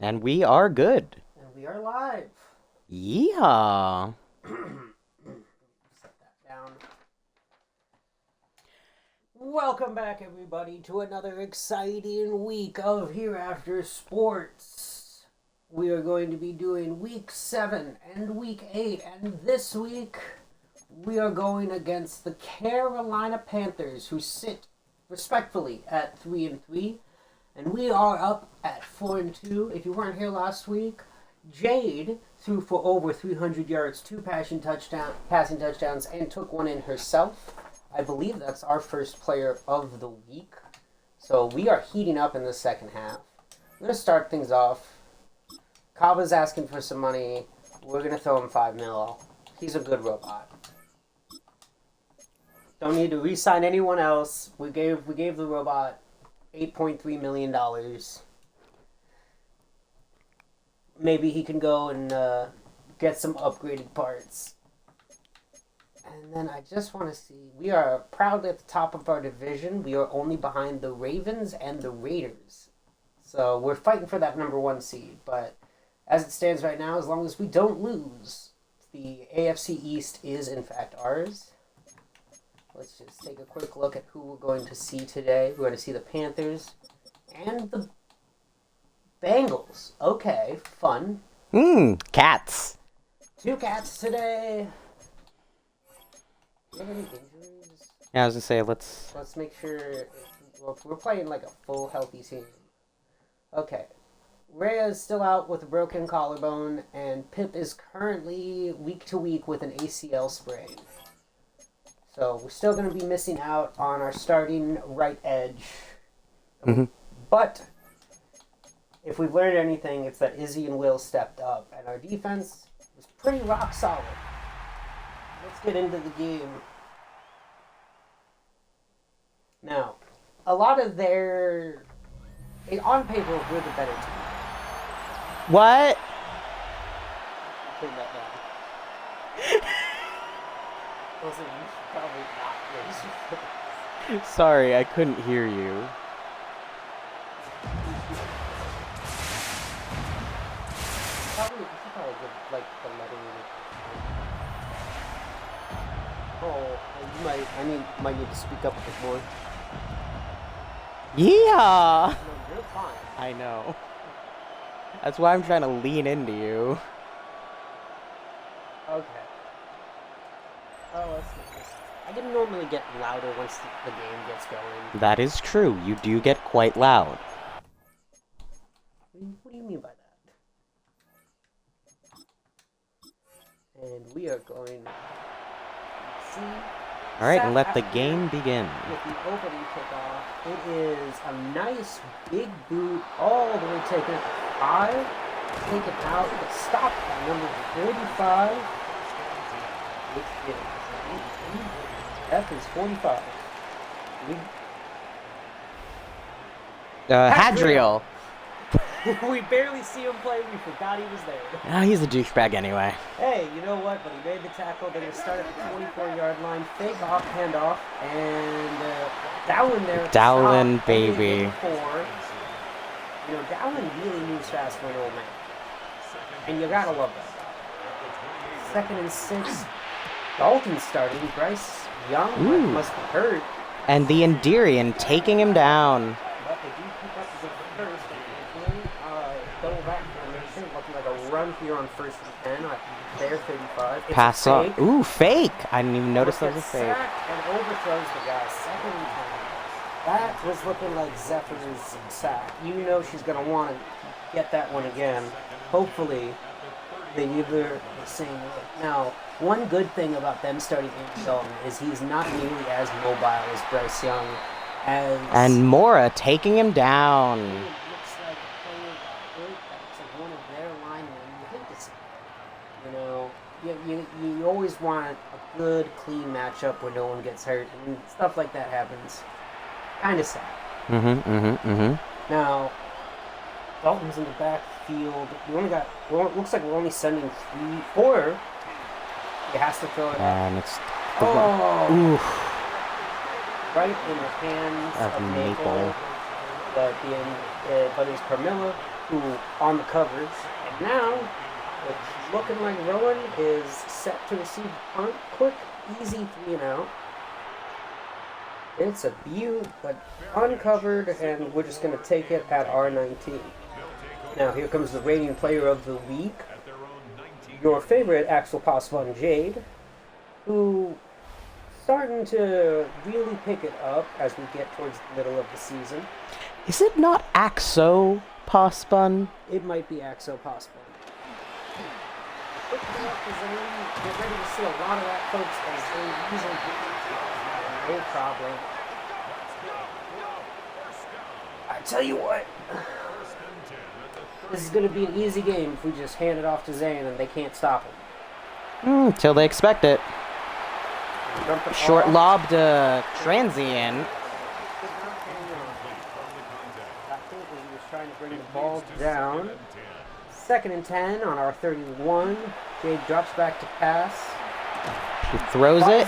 And we are good. And we are live. Yeehaw. Set that down. Welcome back, everybody, to another exciting week of Hereafter Sports. We are going to be doing Week 7 and Week 8, and this week we are going against the Carolina Panthers, who sit respectfully at 3-3. And we are up at 4-2. If you weren't here last week, Jade threw for over 300 yards, 2 passing touchdowns, and took one in herself. I believe that's our first player of the week. So we are heating up in the second half. I'm going to start things off. Kava's asking for some money. We're going to throw him $5 million. He's a good robot. Don't need to re-sign anyone else. We gave the robot $8.3 million. Maybe he can go and get some upgraded parts. And then I just want to see, we are proudly at the top of our division. We are only behind the Ravens and the Raiders. So we're fighting for that number 1 seed. But as it stands right now, as long as we don't lose, the AFC East is in fact ours. Let's just take a quick look at who we're going to see today. We're going to see the Panthers and the Bengals. Okay, fun. Cats. 2 cats today. Do you have any injuries? Yeah, I was gonna say, let's make sure. We're playing like a full healthy team. Okay. Rhea is still out with a broken collarbone, and Pip is currently week to week with an ACL sprain. So we're still going to be missing out on our starting right edge. Mm-hmm. But if we've learned anything, it's that Izzy and Will stepped up, and our defense was pretty rock solid. Let's get into the game. Now, a lot of their... On paper, we're the better team. What? Turn that down. Also, you should probably not raise your voice. Sorry, I couldn't hear you. You should probably give, like, the letter. Oh, might need to speak up a bit more. Yeah. No, you're fine. I know. That's why I'm trying to lean into you. Okay. Oh, let's get this. I can normally get louder once the game gets going. That is true. You do get quite loud. What do you mean by that? And we are going to see. Alright, and let the game begin. With the opening kickoff, it is a nice big boot all the way taken at 5. Taken out, but stopped by number 45. Which is F is 45. Hadriel. We barely see him play. We forgot he was there. He's a douchebag anyway. Hey, you know what? But he made the tackle. They're going to start at the 24-yard line. Fake off, handoff, and Dowlin there. Dowlin, stop, baby. You know, Dowlin really moves fast for an old man. And you gotta love that. 2nd and 6. Dalton's starting. Bryce Young must be hurt. And the Endirian taking him down. But they do pick up the first. Double back formation. Looking like a run here on 1st and 10. There, 35. It's Pass up. Ooh, fake. I didn't even notice that was a fake. And overthrows the guy. 2nd and 10. That was looking like Zephyr's sack. You know she's going to want to get that one again. Hopefully, they give her the same look. Now, one good thing about them starting Andy Dalton is he's not nearly as mobile as Bryce Young. And Mora taking him down. It looks like a player got hurt. That's like one of their linemen. You hate to see it. You know, you always want a good, clean matchup where no one gets hurt. And stuff like that happens. Kind of sad. Now, Dalton's in the backfield. Looks like we're only sending 4. He has to throw it up. And it's... Oof. Right in the hands of Maple. But it's Carmilla who on the coverage. And now, it's looking like Rowan is set to receive a punt. Quick, easy 3-and-out. It's a beaut, but uncovered, and we're just going to take it at R19. Now, here comes the reigning player of the week, your favorite Axel Pasvan Jade, who starting to really pick it up as we get towards the middle of the season. Is it not Axo Paspun? It might be Axel Pasvan. Picking up the zone, get ready to see a lot of that, folks, as they usually do. No problem. I tell you what, this is going to be an easy game if we just hand it off to Zane and they can't stop him. Till they expect it. Dump it Short off. lob to Transient. I think he was trying to bring the ball down. 2nd and 10 on our 31. Jade drops back to pass. She throws it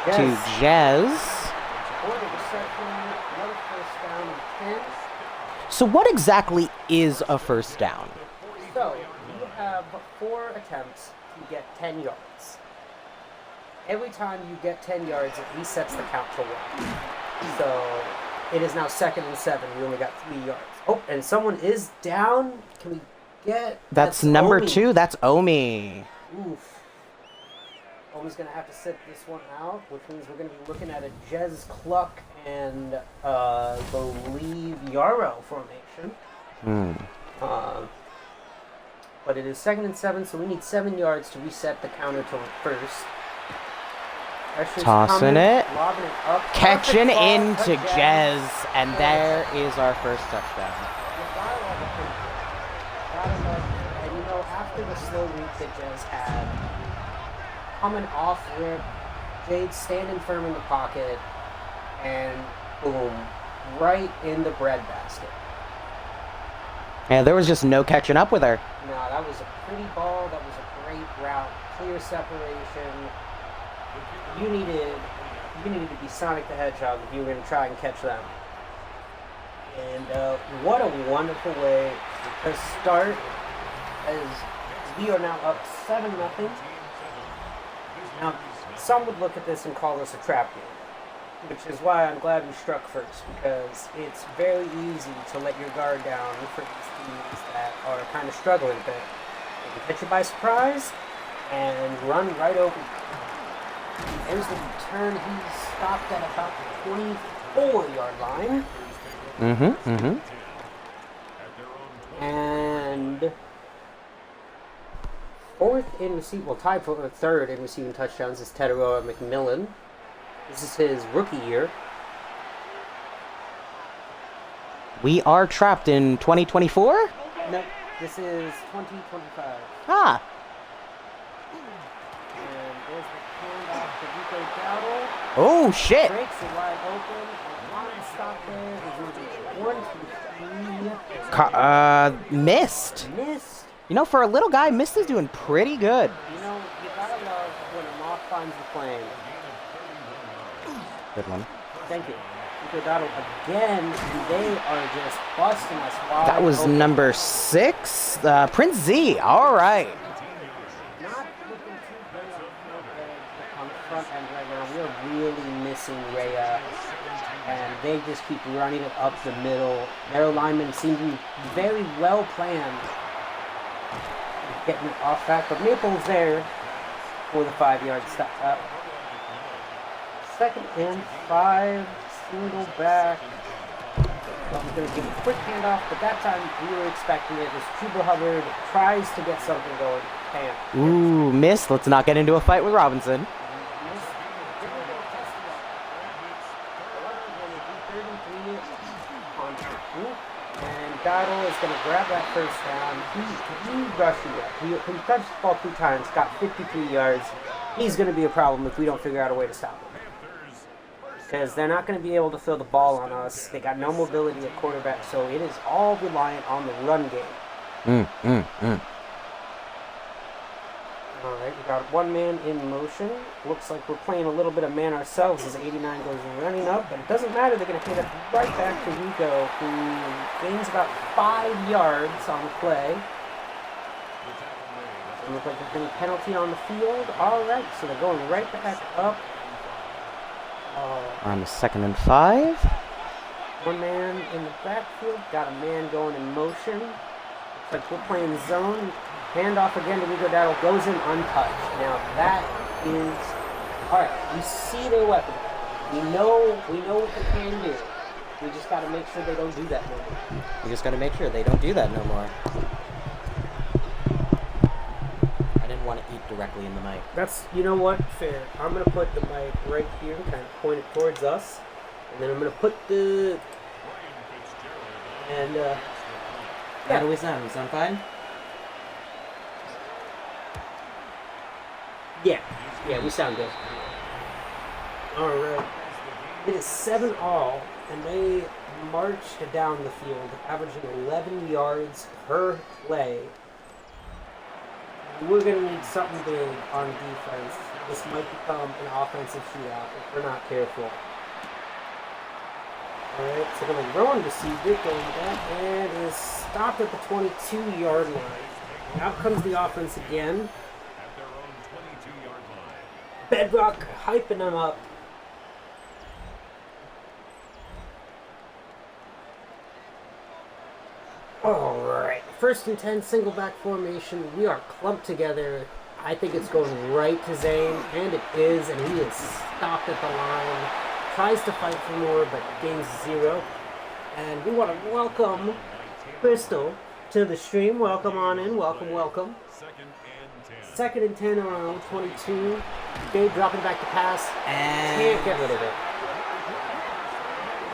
Yes. to Jez. For the reception, another first down and 10. So what exactly is a first down? So, you have 4 attempts to get 10 yards. Every time you get 10 yards, it resets the count to 1. So, it is now 2nd and 7. You only got 3 yards. Oh, and someone is down. Can we get... That's number Omi. 2. That's Omi. Oof. Omi's going to have to sit this one out, which means we're going to be looking at a Jez Cluck and, believe, Yarrow formation. But it is 2nd and 7, so we need 7 yards to reset the counter to first. Pressure's Tossing coming, it. lobbing it up. Catching Perfect ball into to Jez. And there is our first touchdown. And you know, after the slow week that Jez had, coming off rip, Jade standing firm in the pocket, and boom, right in the breadbasket. And there was just no catching up with her. No, that was a pretty ball. That was a great route. Clear separation. You needed to be Sonic the Hedgehog if you were going to try and catch them. And what a wonderful way to start, as we are now up 7-0. Now, some would look at this and call this a trap game, which is why I'm glad we struck first, because it's very easy to let your guard down for these teams that are kind of struggling a bit. They can catch you by surprise and run right over you. There's the return. He's stopped at about the 24-yard line. And tied for third in receiving touchdowns is Teteroa McMillan. This is his rookie year. We are trapped in 2024? No, this is 2025. Ah. And there's the handoff to Rico Dowdle. Oh, shit. Breaks it wide open. A lot of stop there. He's going to be 1, 2, 3. Missed. Missed. You know, for a little guy, Mist is doing pretty good. You know, you gotta love when a moth finds the flame. Good one. Thank you. Rico Dowdle again, and they are just busting us wide That was open. number 6. Prince Z. All right. Not looking too good on the front end right now. We are really missing Rhea, and they just keep running it up the middle. Their linemen seem to be very well planned, getting it off back, but Maple's there for the 5-yard stop. 2nd and 5, single back. I'm going to give a quick handoff, but that time we were expecting it as Chuba Hubbard tries to get something going. Can't. Ooh, Mist. Let's not get into a fight with Robinson. And Dowdle is going to grab that first down. He rushed it. He touched the ball 2 times, got 53 yards. He's going to be a problem if we don't figure out a way to stop him. Because they're not going to be able to throw the ball on us. They got no mobility at quarterback, so it is all reliant on the run game. All right, We got one man in motion. Looks like we're playing a little bit of man ourselves as 89 goes running up, but it doesn't matter. They're going to hit it right back to Rico, who gains about 5 yards on the play. Doesn't look like there's any penalty on the field. All right, so they're going right back up. On the 2nd and 5. One man in the backfield, got a man going in motion. Looks like we're playing zone. Handoff again to Rico Dowdle, goes in untouched. Now that is alright. We see their weapon. We know what they can do. We just gotta make sure they don't do that no more. We just gotta make sure they don't do that no more. I didn't want to eat directly in the mic. That's, you know what, fair. I'm gonna put the mic right here, kind of point it towards us. And then I'm gonna put the How do we sound? We sound fine? Yeah, we sound good. Alright. It is 7 all, and they marched down the field, averaging 11 yards per play. We're going to need something big on defense. This might become an offensive shootout if we're not careful. Alright, so they're going to run received it, going back, and is stopped at the 22-yard line. Out comes the offense again. Bedrock hyping them up. Alright, 1st and 10, single back formation. We are clumped together. I think it's going right to Zane, and it is, and he is stopped at the line. Tries to fight for more, but gains 0. And we want to welcome Crystal to the stream. Welcome on in. Welcome. 2nd and 10 around 22. Gabe dropping back to pass. And Can't get rid of it.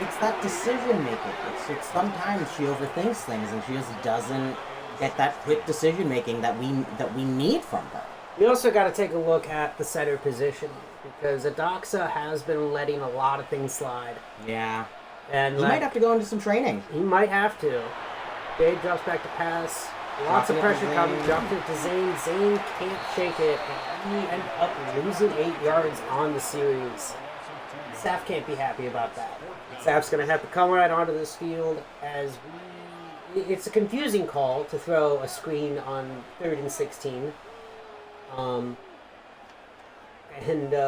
It's that decision making. It's sometimes she overthinks things and she just doesn't get that quick decision making that we need from her. We also got to take a look at the center position because Adoxa has been letting a lot of things slide. Yeah. And he might have to go into some training. He might have to. Gabe drops back to pass. Lots of pressure coming. Drops it to Zane. Zane can't shake it. And he ended up losing 8 yards on the series. Saf can't be happy about that. Saf's going to have to come right onto this field as it's a confusing call to throw a screen on 3rd and 16.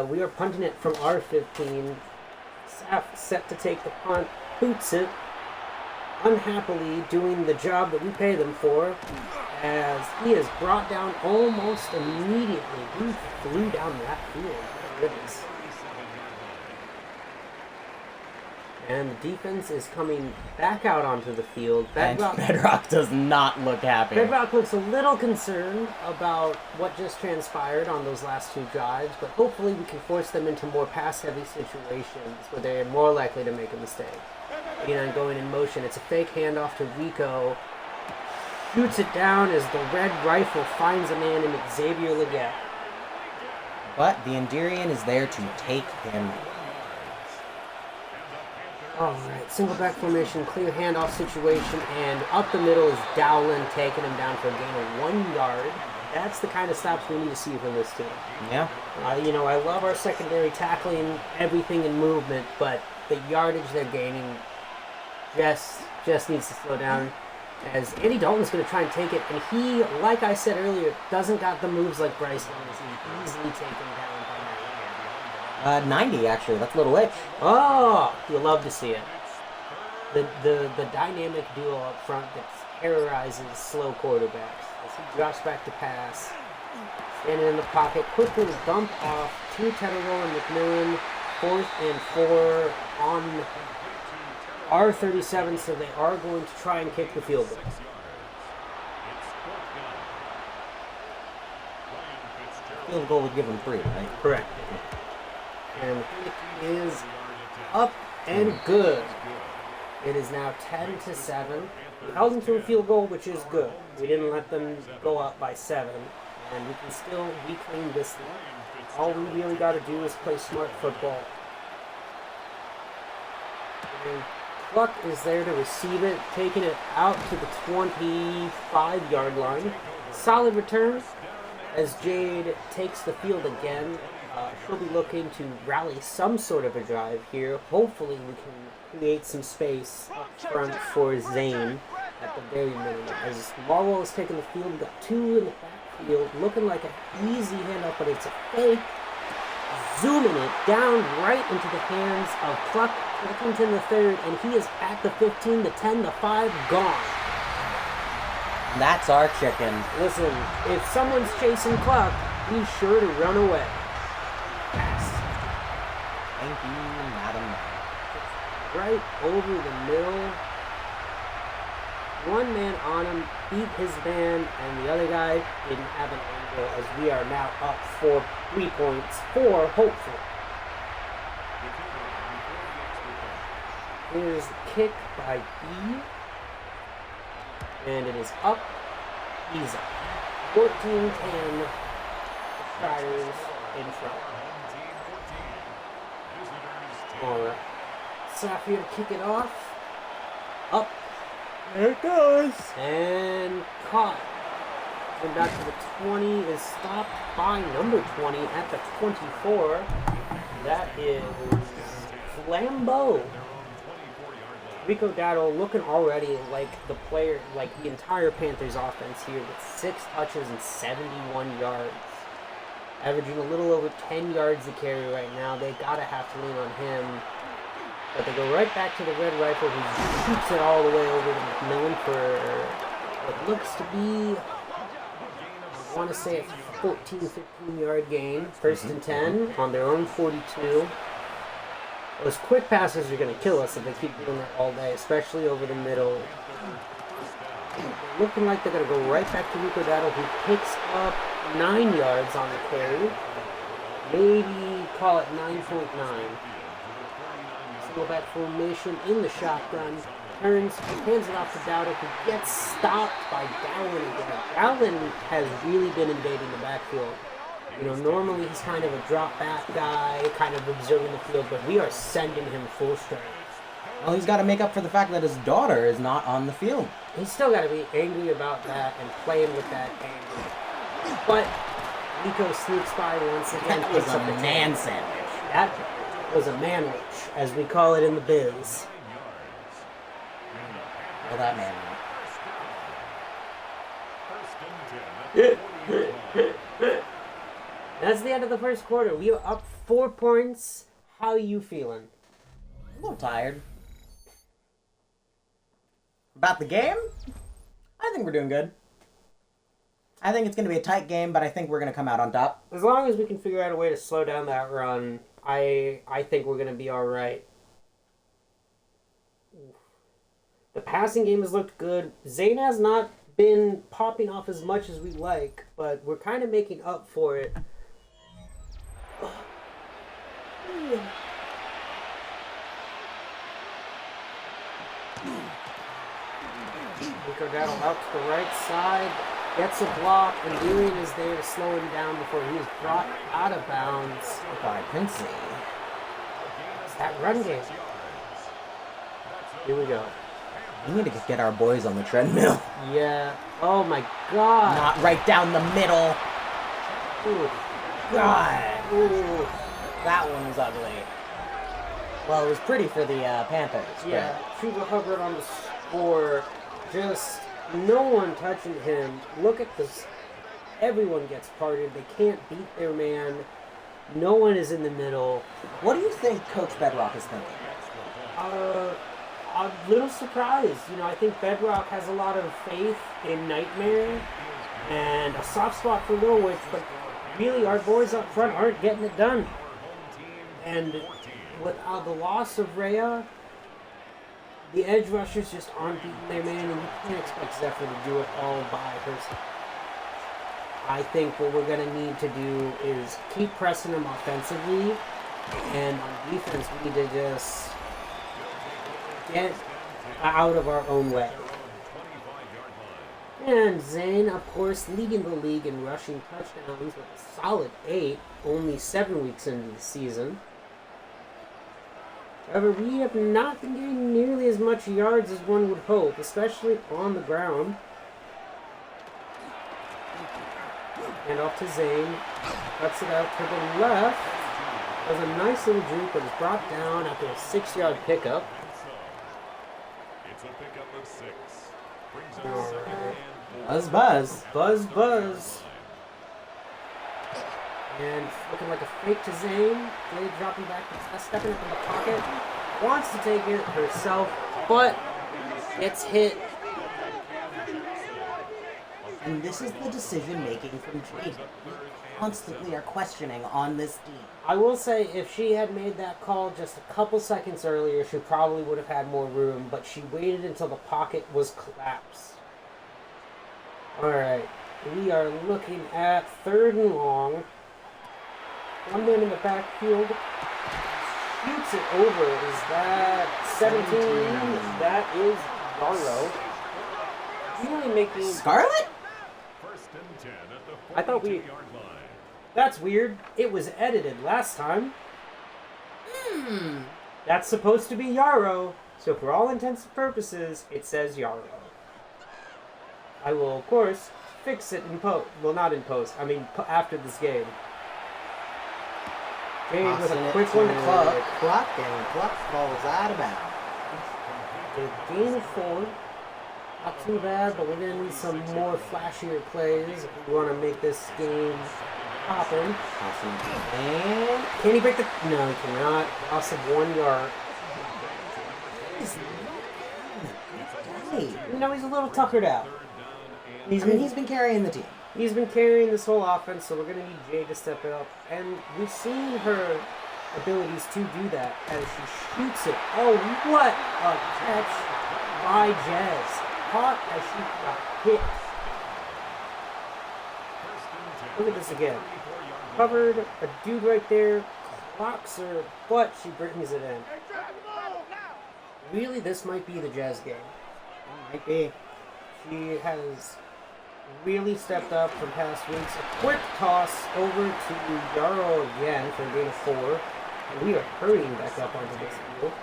We are punting it from our 15. Saf set to take the punt. Boots it. Unhappily doing the job that we pay them for, as he is brought down almost immediately. He flew down that field. My goodness. And the defense is coming back out onto the field. Bedrock does not look happy. Bedrock looks a little concerned about what just transpired on those last 2 drives, but hopefully we can force them into more pass-heavy situations where they're more likely to make a mistake. Going in motion. It's a fake handoff to Rico. Shoots it down as the red rifle finds a man in Xavier Legette. But the Endurian is there to take him. Alright, single back formation, clear handoff situation, and up the middle is Dowland taking him down for a gain of 1 yard. That's the kind of stops we need to see from this team. Yeah. I love our secondary tackling everything in movement, but the yardage they're gaining just needs to slow down, as Andy Dalton's going to try and take it, and he, like I said earlier, doesn't got the moves like Bryce Young. He's easily taken down by 90 actually. That's a little itch. Oh, you love to see it. The dynamic duo up front that terrorizes slow quarterbacks. As he drops back to pass, standing in the pocket, quickly dump off to Tetterall and McMillan. 4th and 4 on R37, so they are going to try and kick the field goal. Field goal would give them 3, right? Correct. And the kick is up and good. It is now 10-7. We held them to a field goal, which is good. We didn't let them go up by 7, and we can still reclaim this lead. All we really got to do is play smart football. And Cluck is there to receive it, taking it out to the 25-yard line. Solid return. As Jade takes the field again, she'll be looking to rally some sort of a drive here. Hopefully we can create some space up front for Zane at the very minimum. As Marwell is taking the field, we've got two in the backfield, looking like an easy handoff, but it's a fake. Zooming it down right into the hands of Cluck Cluckington III, and he is at the 15, the 10, the 5, gone. That's our chicken. Listen, if someone's chasing Cluck, be sure to run away. Pass. Thank you, madam. Right over the middle. One man on him, beat his man, and the other guy didn't have an angle, as we are now up for 3 points for hopeful. Here's the kick by E. And it is up. Easy. 14-10. Striders in front. Alright. Saf here to kick it off. Up. There it goes. And caught. And back to the 20 is stopped by number 20 at the 24. That is Flambeau. Rico Dowdle looking already like the player, like the entire Panthers offense here with 6 touches and 71 yards. Averaging a little over 10 yards a carry right now. They gotta have to lean on him. But they go right back to the Red Rifle, who shoots it all the way over to McMillan for what looks to be, I want to say a 14, 15-yard gain. First and 10 on their own 42. Those quick passes are going to kill us if they keep doing that all day, especially over the middle. Looking like they're going to go right back to Rico Dowdle, who picks up 9 yards on the carry. Maybe call it 9.9. Go back formation in the shotgun, turns, hands it off to Dowdle, who gets stopped by Dowling again. Dowling has really been invading the backfield. You know, normally he's kind of a drop back guy, kind of observing the field, but we are sending him full strength. Well, he's got to make up for the fact that his daughter is not on the field. He's still got to be angry about that and playing with that anger. But Nico sneaks by once again. That was a man sandwich. That was a manwich, as we call it in the biz. Well, that man. That's the end of the first quarter. We are up 4 points. How are you feeling? A little tired. About the game? I think we're doing good. I think it's going to be a tight game, but I think we're going to come out on top. As long as we can figure out a way to slow down that run, I think we're going to be all right. The passing game has looked good. Zane has not been popping off as much as we like, but we're kind of making up for it. Rico Dowdle out to the right side, gets a block, and Deering is there to slow him down before he is brought out of bounds By Quincy. It's that run game. Here we go. We need to get our boys on the treadmill. Yeah. Oh my God. Not right down the middle. Ooh. God. Ooh. That one was ugly. Well, it was pretty for the Panthers. Yeah. Chuba Hubbard on the score. Just no one touching him. Look at this. Everyone gets parted. They can't beat their man. No one is in the middle. What do you think Coach Bedrock is thinking? A little surprised. You know, I think Bedrock has a lot of faith in Nightmare and a soft spot for Lilwich, but really our boys up front aren't getting it done. And without the loss of Rhea, the edge rushers just aren't beating their man, and you can't expect Zephyr to do it all by herself. I think what we're going to need to do is keep pressing them offensively, and on defense we need to just get out of our own way. And Zane, of course, leading the league in rushing touchdowns with a solid 8, only 7 weeks into the season. However, we have not been getting nearly as much yards as one would hope, especially on the ground. Hand off to Zane. Cuts it out to the left. Does a nice little juke, but is brought down after a 6-yard pickup. It's a pickup of 6. Brings All us second right. and Buzz. Buzz. And looking like a fake to Zane. Jade dropping back, stepping up in the pocket. Wants to take it herself, but gets hit. And this is the decision making from Jade. We constantly are questioning on this team. I will say, if she had made that call just a couple seconds earlier, she probably would have had more room, but she waited until the pocket was collapsed. Alright, we are looking at 3rd and long. One man in the backfield shoots it over. Is that 17? That is Yarrow. Really making... Scarlet? first and 10 at the I thought we- 42-yard line. That's weird. It was edited last time. That's supposed to be Yarrow, so for all intents and purposes, it says Yarrow. I will, of course, fix it in post. Well, not in post. I mean, after this game. Jade with Tossing a it quick one to Cluck. Cluck, and Cluck falls out of bounds. A gain of 4. Not too bad, but we're going to need some more flashier plays if we want to make this game poppin'. Tossing it to Van. Can he break the... No, he cannot. Loss of 1 yard. Hey, You know, he's a little tuckered out. he's been carrying the team. He's been carrying this whole offense, so we're going to need Jade to step it up. And we've seen her abilities to do that as she shoots it. Oh, what a catch by Jazz. Caught as she got hit. Look at this again. Covered, a dude right there, clocks her, but she brings it in. Really, this might be the Jazz game. Might be. She has really stepped up from past weeks. A quick toss over to Yarrow again for a gain of 4. And we are hurrying back up onto this field.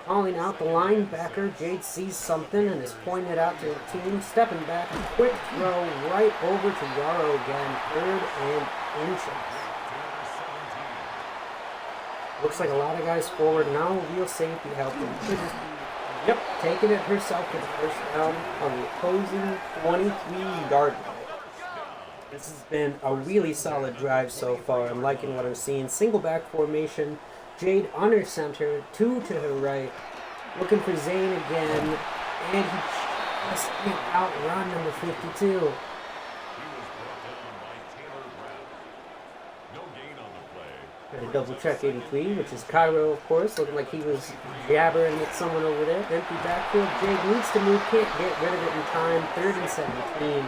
Calling out the linebacker. Jade sees something and is pointing it out to her team. Stepping back, a quick throw right over to Yarrow again. 3rd and inches. Looks like a lot of guys forward now. Real safety helping. Yep, taking it herself for the first down on the opposing 23-yard line. This has been a really solid drive so far. I'm liking what I'm seeing. Single back formation. Jade under center, 2 to her right. Looking for Zane again. And he just can't outrun number 52. Got a double check 83, which is Cairo, of course, looking like he was jabbering with someone over there. Empty backfield. Jade needs to move, can't get rid of it in time. 3rd and 17.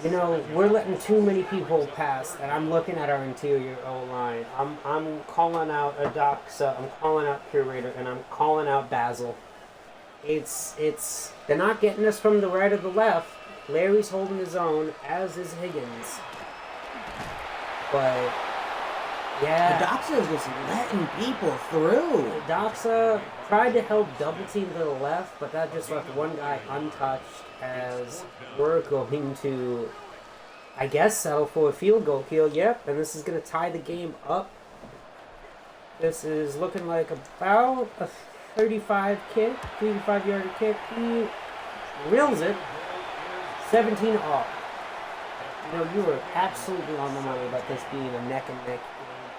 You know, we're letting too many people pass, and I'm looking at our interior O-line. I'm calling out Adoxa, I'm calling out Curator, and I'm calling out Basil. They're not getting us from the right or the left. Larry's holding his own, as is Higgins. But, yeah. Doxa is just letting people through. Doxa tried to help double team to the left, but that just left one guy untouched as we're going to, I guess, settle for a field goal kill. Yep, and this is going to tie the game up. This is looking like about a 35-yard kick. He reels it. 17 off. You know, you were absolutely on the money about this being a neck-and-neck game.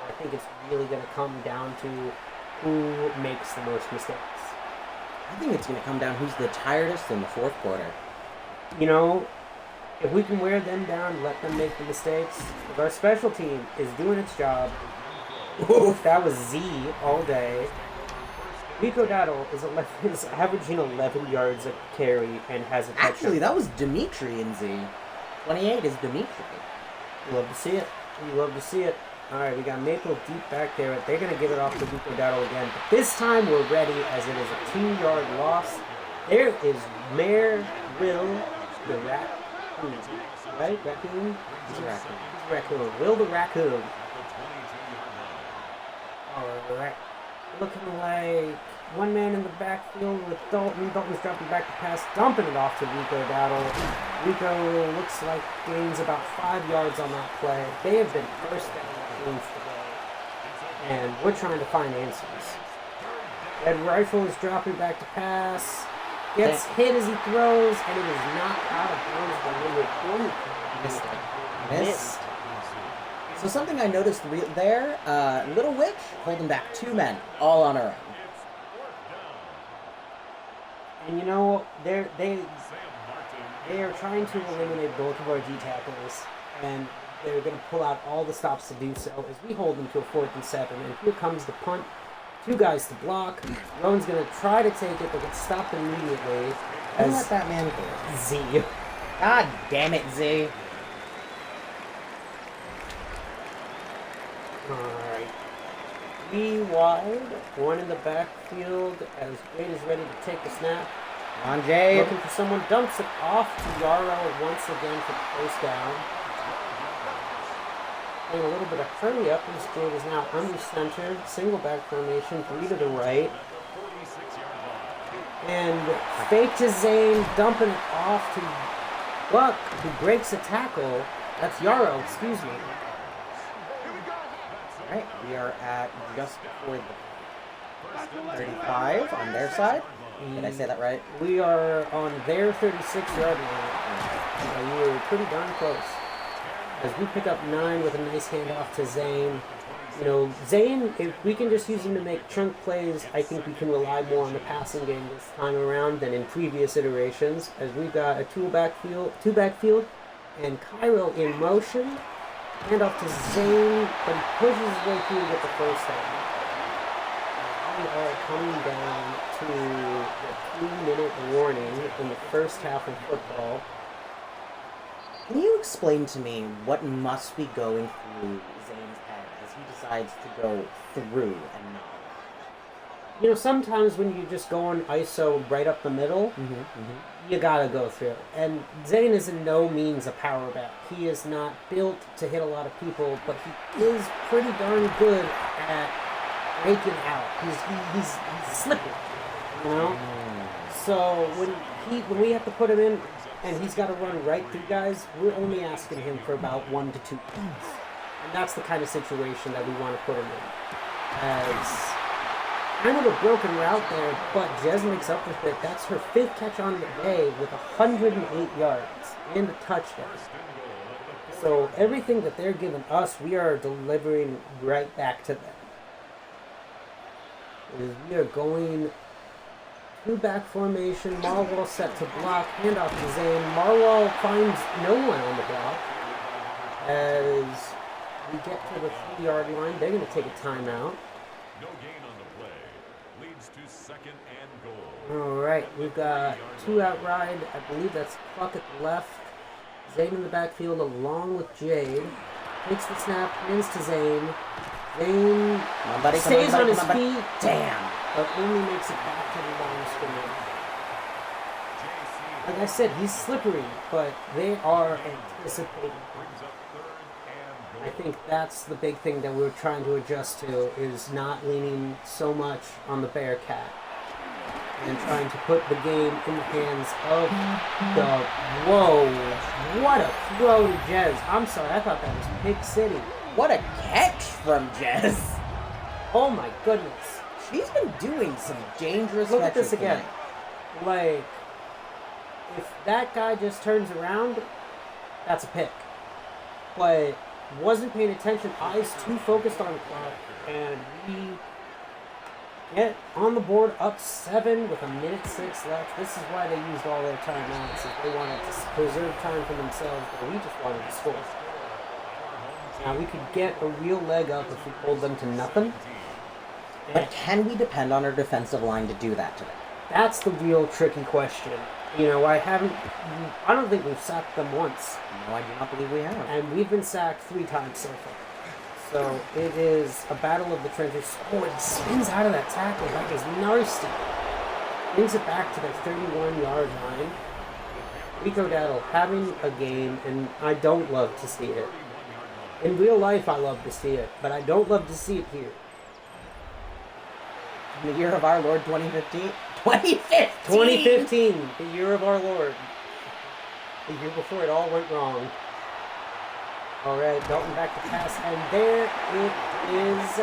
I think it's really going to come down to who makes the most mistakes. I think it's going to come down who's the tiredest in the 4th quarter. You know, if we can wear them down, let them make the mistakes. If our special team is doing its job, that was Z all day. Rico Dotto is averaging 11 yards a carry and has a touchdown. Actually, that was Dimitri in Z. 28 is Dimitri. You love to see it. You love to see it. All right, we got Maple deep back there. They're going to give it off to Rico Dotto again. But this time we're ready as it is a 2-yard loss. There is Mayor Will the Raccoon. Right? Raccoon? He's a raccoon. He's a raccoon. Will the Raccoon. All right. Looking like one man in the backfield with Dalton. Dalton's dropping back to pass, dumping it off to Rico Dowdle. Rico looks like gains about 5 yards on that play. They have been first down machines today, and we're trying to find answers. Red Rifle is dropping back to pass. Gets hit as he throws, and it is knocked out of bounds by number 20. Missed. So something I noticed there, Little Witch holding back 2 men, all on her own. And you know, they are trying to eliminate both of our D tackles, and they're going to pull out all the stops to do so as we hold them to a 4th and 7. And here comes the punt. 2 guys to block. Rowan's going to try to take it, but gets stopped immediately. Don't let that man go. Z. God damn it, Z. Alright. 3 wide. 1 in the backfield as Jade is ready to take the snap. Come on, Jade. Looking for someone. Dumps it off to Yarrow once again for the first down. And a little bit of hurry up as Jade is now under center. Single back formation. 3 to the right. And fake to Zane. Dumping it off to Buck, who breaks a tackle. That's Yarrow, excuse me. Alright, we are at just before the 35 on their side. Did I say that right? We are on their 36-yard line. We were pretty darn close. As we pick up 9 with a nice handoff to Zane. You know, Zane, if we can just use him to make chunk plays, I think we can rely more on the passing game this time around than in previous iterations. As we've got a two backfield, and Cairo in motion. Handoff to Zane, but he pushes his way through to get the first down. We are coming down to the 3-minute warning in the first half of football. Can you explain to me what must be going through Zane's head as he decides to go through and not? You know, sometimes when you just go on ISO right up the middle, you gotta go through. And Zane is in no means a power back. He is not built to hit a lot of people, but he is pretty darn good at breaking out. He's slippery, you know? So when we have to put him in and he's got to run right through guys, we're only asking him for about 1 to 2 points. And that's the kind of situation that we want to put him in. As kind of a broken route there, but Jez makes up with it. That's her 5th catch on the day with 108 yards and a touchdown. So everything that they're giving us, we are delivering right back to them. We are going 2-back formation. Marwell set to block. Handoff to Zane. Marwell finds no one on the block. As we get to the 3-yard line, they're going to take a timeout. No gain on the play. Leads to 2nd and goal. Alright, we've got 2 out ride. I believe that's Pluck at the left. Zane in the backfield along with Jade. Takes the snap, hands to Zane. Zane stays on his feet. Damn! But only makes it back to the line of scrimmage. Like I said, he's slippery, but they are anticipating. I think that's the big thing that we're trying to adjust to, is not leaning so much on the Bearcat and trying to put the game in the hands of the... Whoa! What a throw to Jez. I'm sorry, I thought that was Pick City. What a catch from Jez! Oh my goodness. She's been doing some dangerous Look at catches this again. tonight. Like, if that guy just turns around, that's a pick. But wasn't paying attention, eyes too focused on the clock, and we get on the board up 7 with 1:06 left. This is why they used all their timeouts, is they wanted to preserve time for themselves, but we just wanted to score. Now we could get a real leg up if we hold them to nothing. But can we depend on our defensive line to do that today? That's the real tricky question. You know, I don't think we've sacked them once. No, I do not believe we have. And we've been sacked 3 times so far. So it is a battle of the trenches. Oh, it spins out of that tackle. That is nasty. Brings it back to their 31-yard line. Rico Dowdle having a game, and I don't love to see it. In real life, I love to see it, but I don't love to see it here. In the year of our Lord 2015? 2015! 2015, the year of our Lord. The year before it all went wrong. All right, Dalton back to pass, and there it is.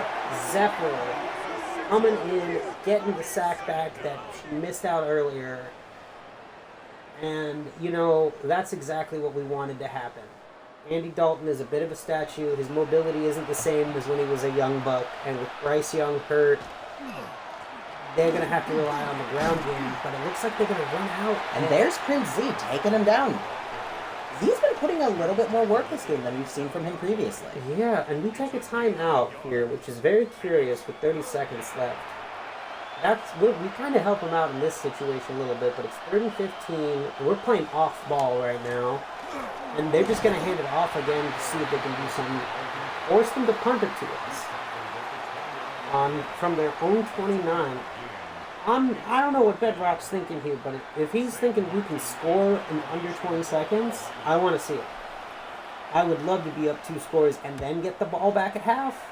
Zephyr coming in, getting the sack back that she missed out earlier. And, you know, that's exactly what we wanted to happen. Andy Dalton is a bit of a statue. His mobility isn't the same as when he was a young buck. And with Bryce Young hurt, they're going to have to rely on the ground game. But it looks like they're going to run out. And there's Prince Z taking him down. Z's been putting a little bit more work this game than we've seen from him previously. Yeah, and we take a timeout here, which is very curious with 30 seconds left. We kind of help him out in this situation a little bit, but it's 3rd and 15. We're playing off ball right now. And they're just going to hand it off again to see if they can do something. Force them to punt it to us. From their own 29. I don't know what Bedrock's thinking here, but if he's thinking we can score in under 20 seconds, I want to see it. I would love to be up 2 scores and then get the ball back at half.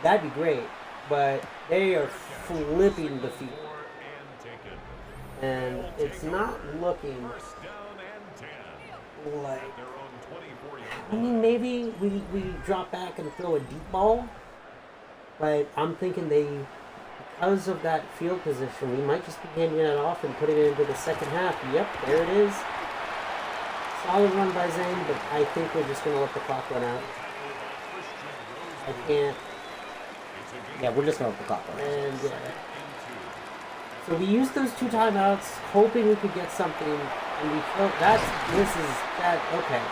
That'd be great. But they are flipping the field. And it's not looking like... I mean, maybe we drop back and throw a deep ball. But I'm thinking because of that field position, we might just be handing it off and putting it into the second half. Yep, there it is. Solid run by Zane, but I think we're just going to let the clock run out. I can't. Yeah, we're just going to let the clock run out. And yeah. So we used those 2 timeouts, hoping we could get something, and we felt okay.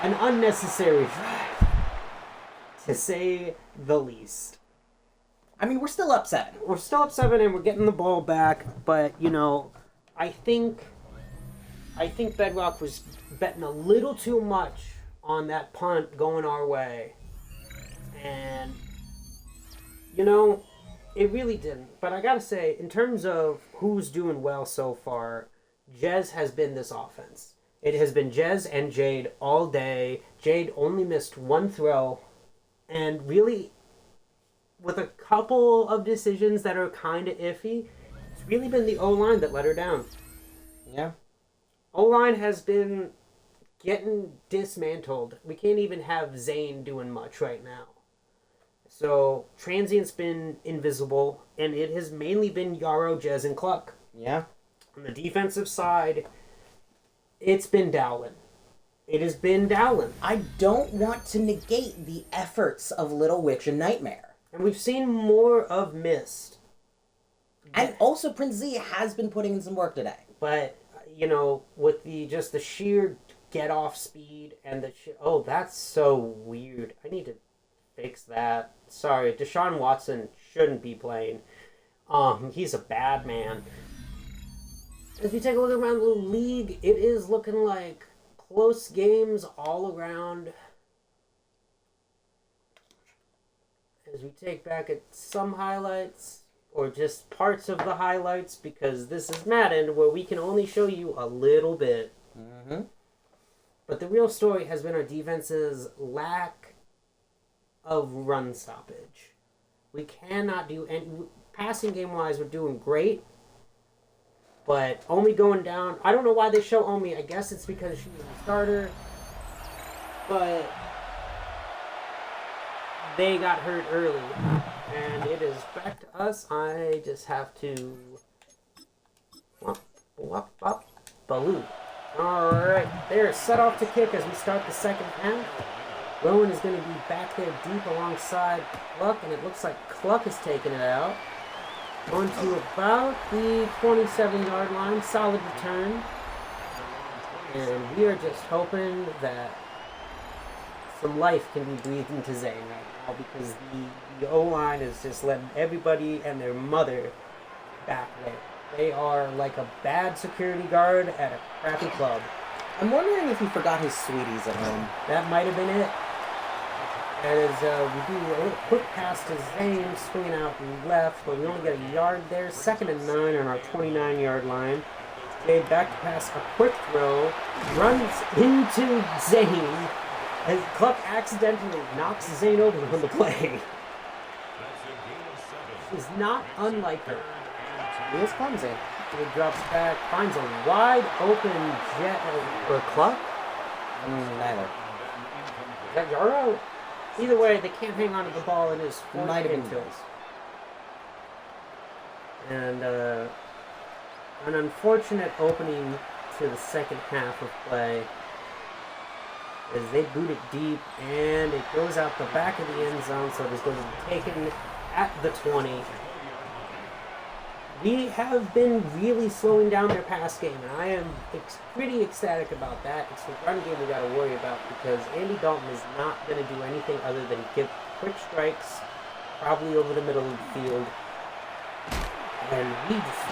An unnecessary drive, to say the least. I mean, we're still up 7. We're still up 7 and we're getting the ball back, but, you know, I think Bedrock was betting a little too much on that punt going our way. And, you know, it really didn't. But I gotta say, in terms of who's doing well so far, Jez has been this offense. It has been Jez and Jade all day. Jade only missed 1 throw. And really, with a couple of decisions that are kind of iffy, it's really been the O-line that let her down. Yeah. O-line has been getting dismantled. We can't even have Zane doing much right now. So, Transient's been invisible, and it has mainly been Yarrow, Jez, and Cluck. Yeah. On the defensive side, it's been Dowlin. It has been Dowlin. I don't want to negate the efforts of Little Witch and Nightmare. And we've seen more of Mist. And also Prince Z has been putting in some work today. But, you know, with the sheer get-off speed and oh, that's so weird. I need to fix that. Sorry, Deshaun Watson shouldn't be playing. He's a bad man. As we take a look around the league, it is looking like close games all around. As we take back at some highlights, or just parts of the highlights, because this is Madden, where we can only show you a little bit. Mm-hmm. But the real story has been our defense's lack of run stoppage. We cannot do any... Passing game-wise, we're doing great. But Omi going down... I don't know why they show Omi. I guess it's because she was a starter. But they got hurt early. And it is back to us. I just have to... Baloo. Alright, they're set off to kick as we start the second half. Rowan is going to be back there deep alongside Cluck, and it looks like Cluck is taking it out. Going to about the 27-yard line. Solid return. And we are just hoping that some life can be breathed into Zane right now, because the O-line is just letting everybody and their mother back there. They are like a bad security guard at a crappy club. I'm wondering if he forgot his sweeties at home. That might have been it. As we do a little quick pass to Zane, swinging out left, but we only get a yard there. 2nd and 9 on our 29-yard line. Jade back to pass, a quick throw, runs into Zane, as Cluck accidentally knocks Zane over on the play. is not unlike her. He is clumsy. He drops back, finds a wide open jet or Cluck. Neither. Is that Yaro? Either way, they can't hang on to the ball in his fourth Might have been kills. And an unfortunate opening to the second half of play as they boot it deep and it goes out the back of the end zone, so it is going to be taken at the 20. We have been really slowing down their pass game, and I am pretty ecstatic about that. It's the run game we got to worry about because Andy Dalton is not going to do anything other than give quick strikes, probably over the middle of the field. And we just,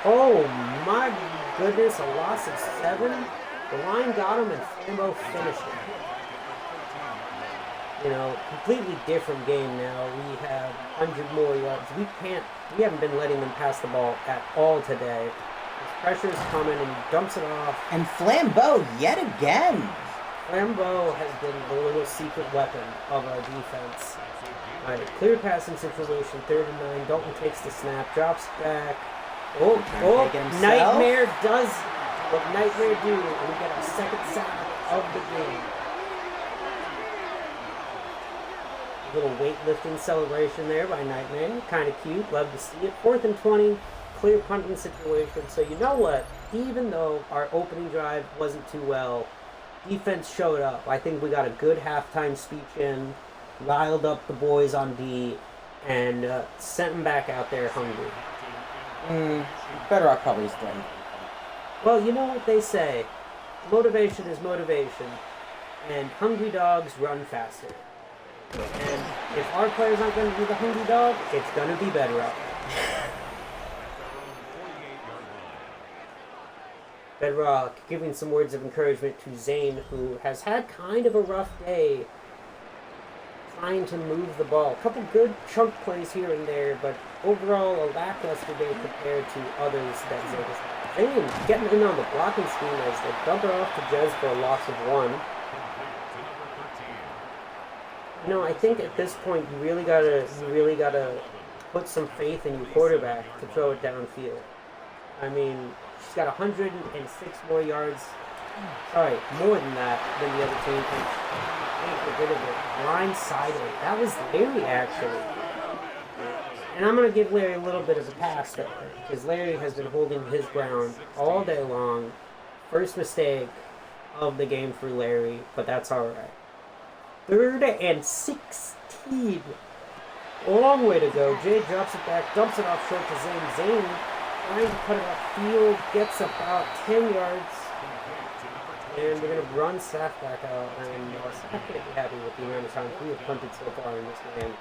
oh my goodness, a loss of 7. The line got him and Flambeau finished it. You know, completely different game now. We have 100 more yards. We haven't been letting them pass the ball at all today. His pressure is coming and he dumps it off. And Flambeau yet again. Flambeau has been the little secret weapon of our defense. All right, clear passing situation, 3rd and 9. Dalton takes the snap, drops back. Nightmare does what Nightmare do, and we get our second sack of the game. A little weightlifting celebration there by Nightmare. Kind of cute. Love to see it. 4th and 20. Clear punting situation. So you know what? Even though our opening drive wasn't too well, defense showed up. I think we got a good halftime speech in, riled up the boys on D, and sent them back out there hungry. Better off probably just doing. Well, you know what they say. Motivation is motivation, and hungry dogs run faster. And if our players aren't going to be the hungry dog, it's going to be better up. Bedrock giving some words of encouragement to Zane, who has had kind of a rough day trying to move the ball. A couple good chunk plays here and there, but overall a lackluster day compared to others that Zane has had. Zane getting in on the blocking scheme as they dump it off to Jez for a loss of 1. You know, I think at this point you really gotta put some faith in your quarterback to throw it downfield. I mean, she's got 106 more yards. Sorry, more than that than the other team. Can't get rid of it. Blindsided. That was Larry, actually. And I'm going to give Larry a little bit of a pass there, because Larry has been holding his ground all day long. First mistake of the game for Larry, but that's all right. 3rd and 16. A long way to go. Jay drops it back, dumps it off short to Zane. Zane trying to cut it upfield, gets about 10 yards. And we're going to run Saf back out. And Saf can't be happy with the amount of times we have punted so far in this game.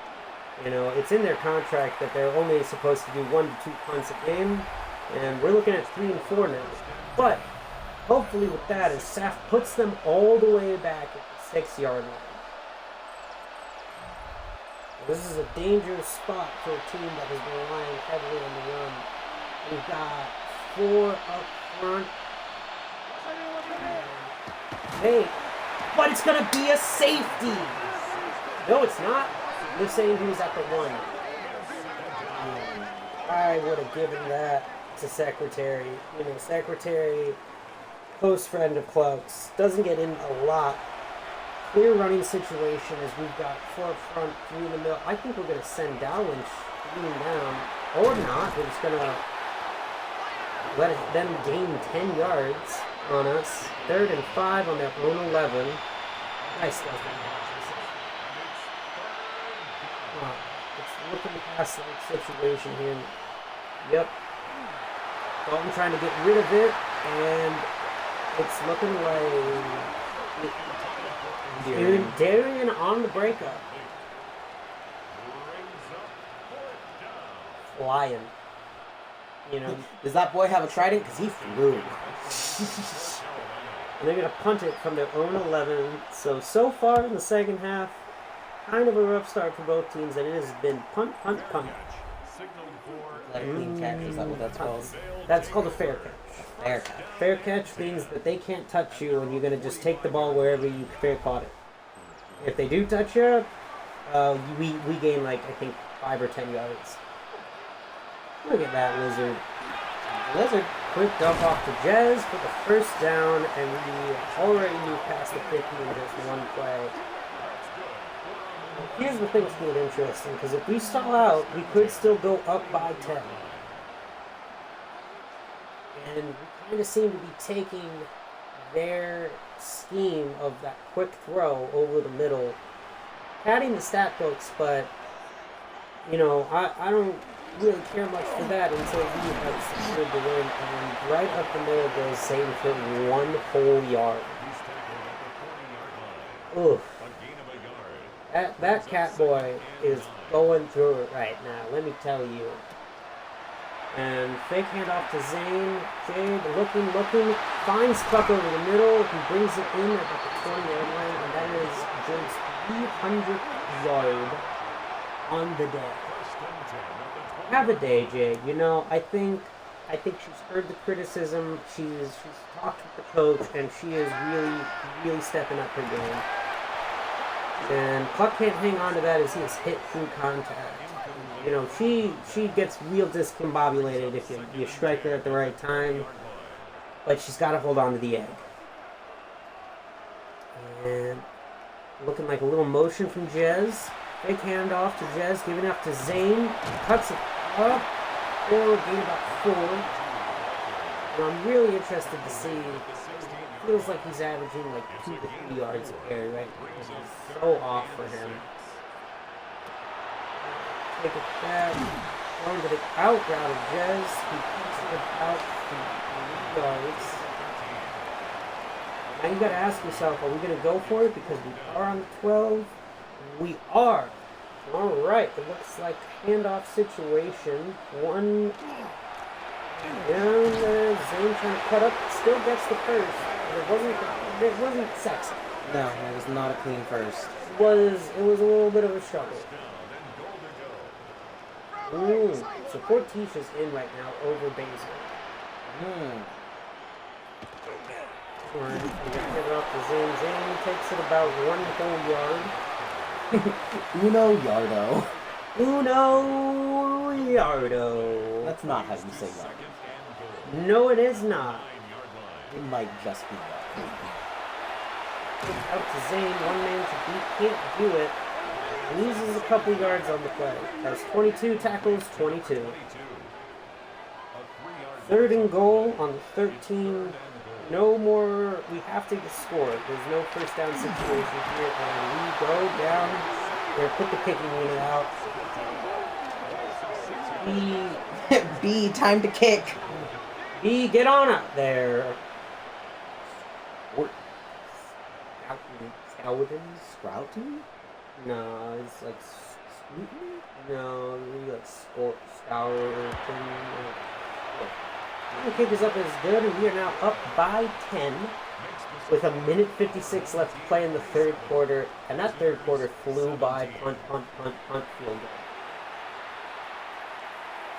You know, it's in their contract that they're only supposed to do 1 to 2 punts a game. And we're looking at 3 and 4 now. But hopefully with that, as Saf puts them all the way back at the 6-yard line. This is a dangerous spot for a team that has been relying heavily on the run. We've got 4 up front. Hey, but it's going to be a safety. No, it's not. They're saying he was at the 1. I would have given that to Secretary. You know, Secretary, close friend of Clucks, doesn't get in a lot. Clear running situation as we've got 4 up front, 3 in the middle. I think we're going to send Dowling shooting down. Or not. We're just going to let them gain 10 yards on us. 3rd and 5 on their own 11. Nice stuff. It's looking past the situation here. Yep. Dalton trying to get rid of it, and it's looking like Darian on the breakup. Flying. You know. Does that boy have a trident? Because he flew. And they're going to punt it from their own 11. So far in the second half, kind of a rough start for both teams, and it has been punt, punt, punt. Like a clean catch, is that what that's called? That's called a fair catch. Fair catch. Fair catch means that they can't touch you, and you're going to just take the ball wherever you fair caught it. If they do touch you, we gain, like, I think, 5 or 10 yards. Look at that lizard. Lizard. Quick dump off to Jez for the first down, and we already moved past the 50 in just one play. Here's the thing that's getting interesting, because if we stall out, we could still go up by 10. And we kind of seem to be taking their scheme of that quick throw over the middle, adding the stat books, but, you know, I don't really care much for that until we have secured the win, and right up the middle goes Zane for 1 whole yard. Oof. That cat boy is going through it right now, let me tell you. And fake handoff to Zane. Jade looking, finds Puck over the middle. He brings it in at about the 20-yard line, and that is Jade's 300th yard on the day. Have a day, Jade. You know, I think she's heard the criticism. She's talked with the coach, and she is really stepping up her game. And Puck can't hang on to that as he is hit through contact. You know, she gets real discombobulated if you strike her at the right time, but she's got to hold on to the egg. And looking like a little motion from Jez. Big handoff to Jez, giving up to Zane. Cuts it up. Or gain about 4. And I'm really interested to see. Feels like he's averaging like 2 to 3 yards a carry right now. It's so off for him. Take it back. Going to the out route of Jez. He kicks it about 3 yards. Now you gotta ask yourself, are we gonna go for it because we are on the 12? We are. Alright, it looks like handoff situation. One down there, Zane trying to cut up, still gets the first. It wasn't sexy. No, it was not a clean first. It was a little bit of a struggle. So Fortiche is in right now over Basil. Alright, we got to give it off to Zane. Zane takes it about 1 whole yard. Uno Yardo. Uno Yardo. That's not how you say Yardo. No, it is not. It might just be Yardo. Out to Zane, 1 man to beat, can't do it. Loses a couple yards on the play. Has 22 tackles, 22. 3rd and goal on the 13. No more, we have to score. There's no first down situation here, and we go down. We're put the kicking unit out. B, time to kick. B, get on up there. Sprouting? No, it's like Scrutiny? No, maybe like Scourton. The kick is up as good, and we are now up by 10 with 1:56 left to play in the 3rd quarter, and that 3rd quarter flew by. Punt, field goal.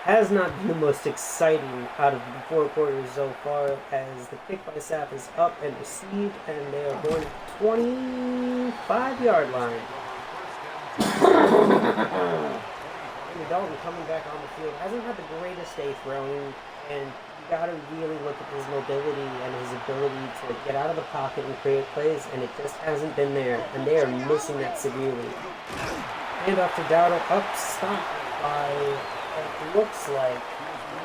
Has not been the most exciting out of the 4 quarters so far, as the kick by Sap is up and received, and they are going to the 25-yard line. Andy Dalton coming back on the field hasn't had the greatest day throwing, and you gotta really look at his mobility and his ability to get out of the pocket and create plays, and it just hasn't been there, and they are missing that severely. Hand off to Dowdle, up stopped by what looks like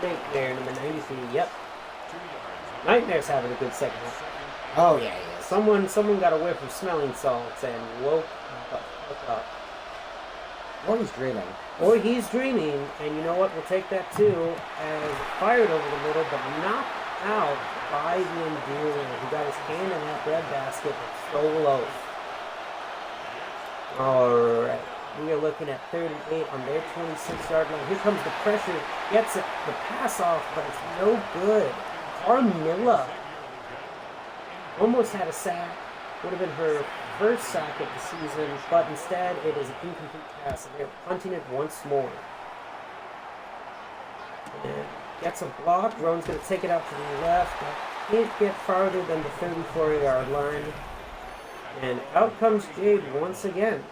Nightmare number 93. Yep. Nightmare's having a good second half. Oh yeah, he is. Someone got a whiff of smelling salts and woke up. Or he's dreaming. Or he's dreaming, and you know what? We'll take that too, as fired over the middle, but knocked out by the Endearer, who got his hand in that bread basket and stole loaf. Alright, we are looking at 3rd and 8 on their 26-yard line. Here comes the pressure, gets it, the pass off, but it's no good. Carmilla almost had a sack. Would have been her first sack of the season, but instead it is an incomplete pass, and they're punting it once more. And gets a block. Roan's going to take it out to the left. Can't get farther than the 34-yard line. And out comes Jade once again.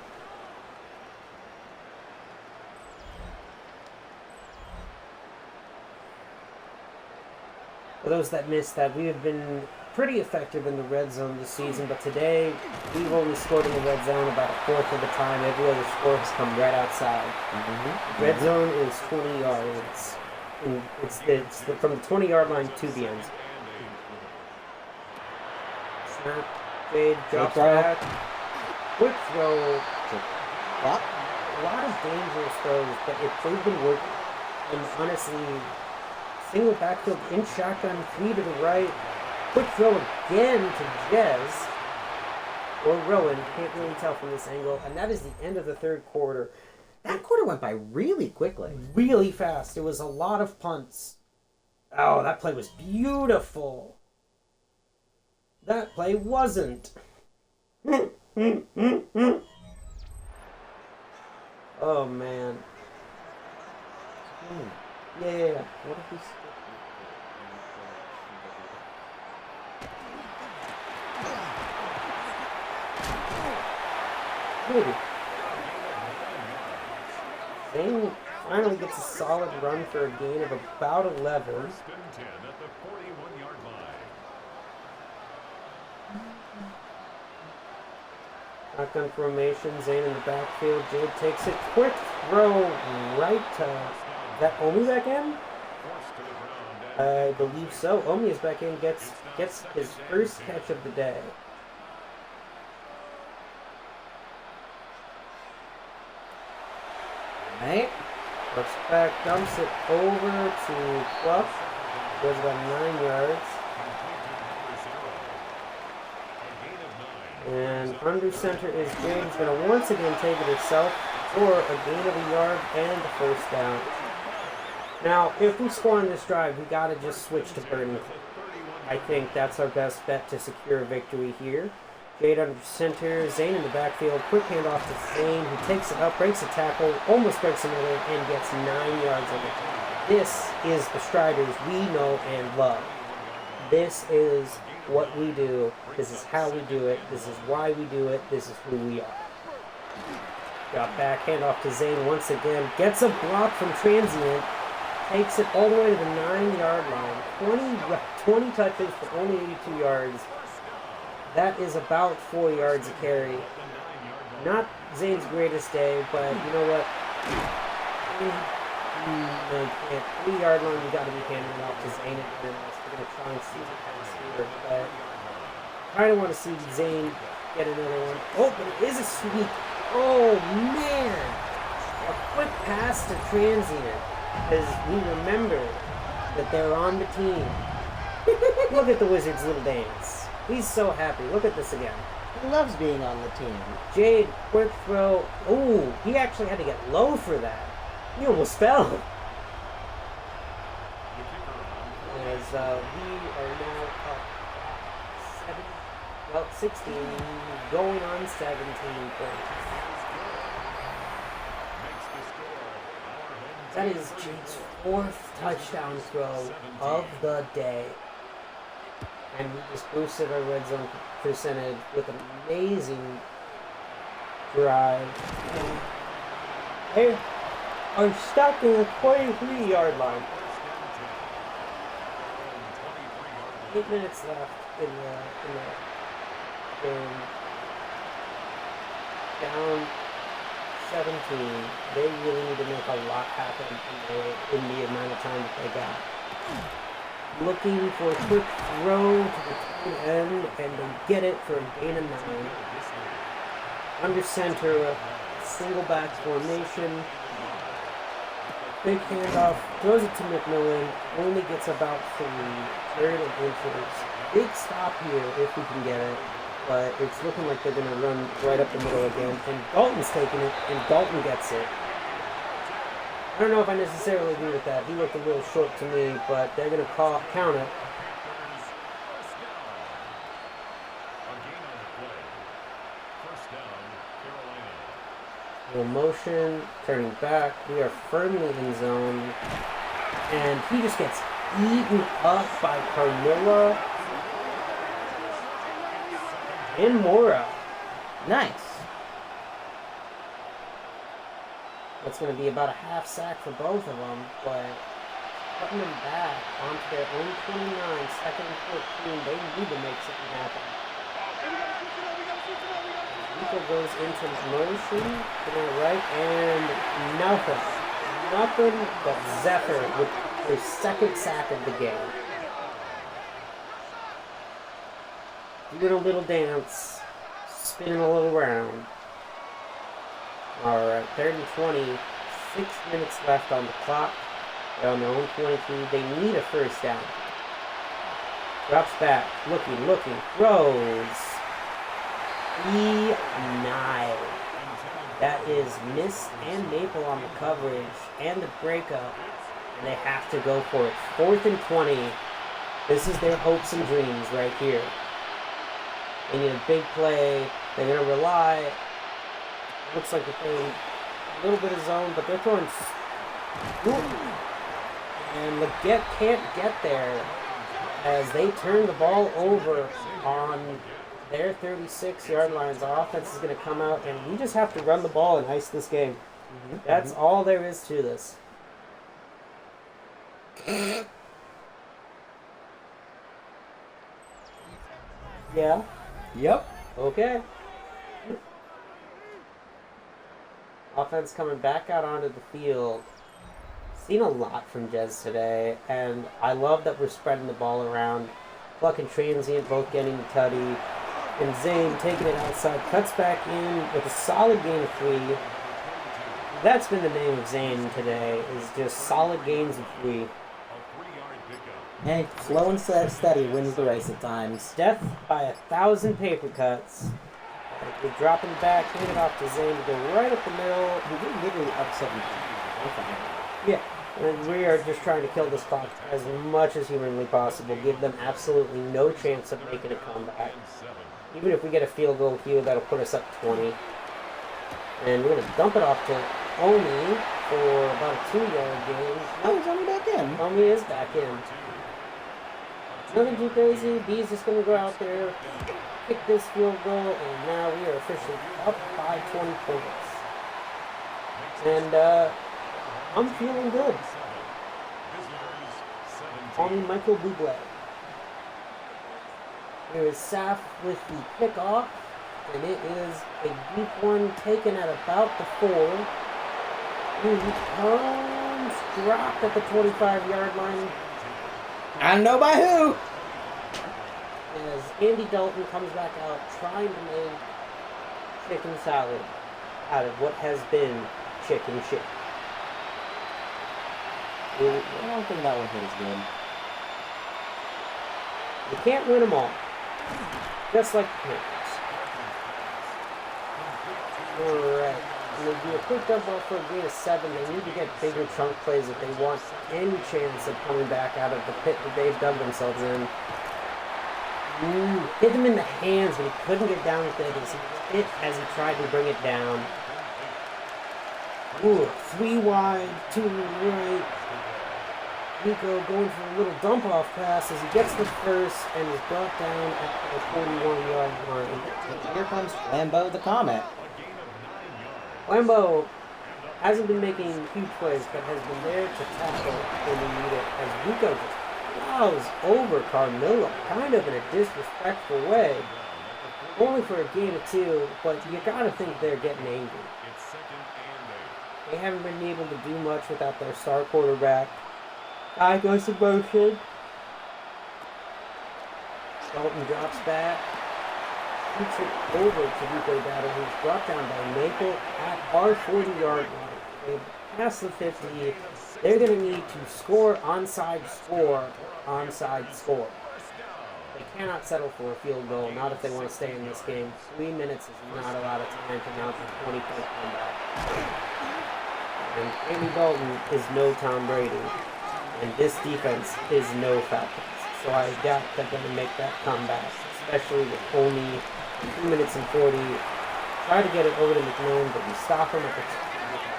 those that missed that, we have been pretty effective in the red zone this season, but today we've only scored in the red zone about a fourth of the time. Every other score has come right outside. Red zone is 20 yards. And it's from the 20-yard line to the end zone. Snap, fade, drops back. Quick throw. What? A lot of dangerous throws, but they've been working. And honestly, single backfield in shotgun, 3 to the right. Quick throw again to Jez. Or Rowan, can't really tell from this angle. And that is the end of the third quarter. That quarter went by really quickly. Really fast. It was a lot of punts. Oh, that play was beautiful. That play wasn't. Oh, man. Yeah. What if we skip? Maybe. Zane finally gets a solid run for a gain of about 11. First and 10 at the 41-yard line. Shotgun formation, Zane in the backfield. Jade takes it. Quick throw right to... Is that Omi back in? Forced to the ground. I believe so. Omi is back in, gets his first catch of the day. Right? Looks back, dumps it over to Clough. Goes about 9 yards. And under center is Jade. He's going to once again take it herself for a gain of a yard and a first down. Now, if we score on this drive, we got to just switch to Burton. I think that's our best bet to secure a victory here. Jade under center, Zane in the backfield, quick handoff to Zane, who takes it up, breaks a tackle, almost breaks another, and gets 9 yards of it. This is the Striders we know and love. This is what we do. This is how we do it. This is why we do it. This is who we are. Got back, handoff to Zane once again, gets a block from Transient, takes it all the way to the 9-yard line. 20 touches for only 82 yards. That is about 4 yards a carry. Not Zane's greatest day, but you know what? 3-yard line, you got to be handing it off to Zane and Ernest. We're going to try and see the pass here, but I kind of want to see Zane get another one. Oh, but it is a sweep. Oh, man. A quick pass to Transient, as we remember that they're on the team. Look at the Wizards' little dance. He's so happy. Look at this again. He loves being on the team. Jade, quick throw. Oh, he actually had to get low for that. He almost fell. As we are now up 16, going on 17 points. That is Jade's 4th touchdown throw of the day. And we just boosted our red zone percentage with an amazing drive. And they are stuck in the 23-yard line. 8 minutes left in the game. Down 17. They really need to make a lot happen in the amount of time that they got. Looking for a quick throw to the tight end, and they get it for a gain of 9. Under center, single back formation. Big handoff, throws it to McMillan, only gets about 3 inches. Big stop here if we can get it, but it's looking like they're going to run right up the middle again. And Dalton's taking it, and Dalton gets it. I don't know if I necessarily agree with that. He looked a little short to me, but they're going to count it. Little motion, turning back. We are firmly in zone. And he just gets eaten up by Carmilla and Mora. Nice. That's going to be about a half sack for both of them, but cutting them back onto their own 29, second and 14. They need to make something happen. Rico goes into motion to the right, and nothing. Nothing but Zephyr with their second sack of the game. Doing a little dance, spinning a little round. Alright, 3rd and 20. 6 minutes left on the clock. They're on their own 23. They need a first down. Drops back, looking, throws. E9. That is Miss and Maple on the coverage and the breakup. And they have to go for it. 4th and 20. This is their hopes and dreams right here. They need a big play. They're going to rely. Looks like they're playing a little bit of zone, but they're throwing. And Leggett can't get there as they turn the ball over on their 36-yard lines. Our offense is going to come out, and we just have to run the ball and ice this game. That's all there is to this. Yeah? Yep. Okay. Offense coming back out onto the field. Seen a lot from Jez today, and I love that we're spreading the ball around. Pluck and Transient both getting the tutty. And Zane taking it outside, cuts back in with a solid gain of 3. That's been the name of Zane today, is just solid gains of 3. Hey, slow and steady wins the race at times. Death by 1,000 paper cuts. We're dropping back, hand it off to Zane to go right up the middle. We're literally up 17. Yeah, and we are just trying to kill this clock as much as humanly possible. Give them absolutely no chance of making a comeback. Even if we get a field goal here, that'll put us up 20. And we're going to dump it off to Omi for about a 2-yard gain. No, he's only back in. Omi is back in. Nothing too crazy. B's just going to go out there, kick this field goal, and now we are officially up by 20 points. And I'm feeling good. On Michael Bublé. Here is Saf with the kickoff, and it is a deep one taken at about the 4. He comes dropped at the 25-yard line. I don't know by who. As Andy Dalton comes back out trying to make chicken salad out of what has been chicken shit. I don't think that one hit as good. You can't win them all. Just like the Panthers. Alright. And they do a quick dump off for a gain of 7. They need to get bigger chunk plays if they want any chance of coming back out of the pit that they've dug themselves in. Hit him in the hands, but he couldn't get down with it as he tried to bring it down. 3 wide, 2 right. Nico going for a little dump-off pass as he gets the first and is brought down at the 41-yard line. Here comes Lambeau the Comet. Lambeau hasn't been making huge plays, but has been there to tackle when we need it, as Rico just plows over Carmilla, kind of in a disrespectful way. Only for a gain of 2, but you gotta think they're getting angry. They haven't been able to do much without their star quarterback. Guy goes to motion. Dalton drops back. Shoots it over to Rico Battle, who's brought down by Maple at our 40-yard line. They pass the 50. They're going to need to score onside score. They cannot settle for a field goal, not if they want to stay in this game. 3 minutes is not a lot of time to mount a 20-point comeback. And Andy Dalton is no Tom Brady. And this defense is no Falcons. So I doubt they're going to make that comeback, especially with only 2 minutes and 40. Try to get it over to McMillan, but we stop him at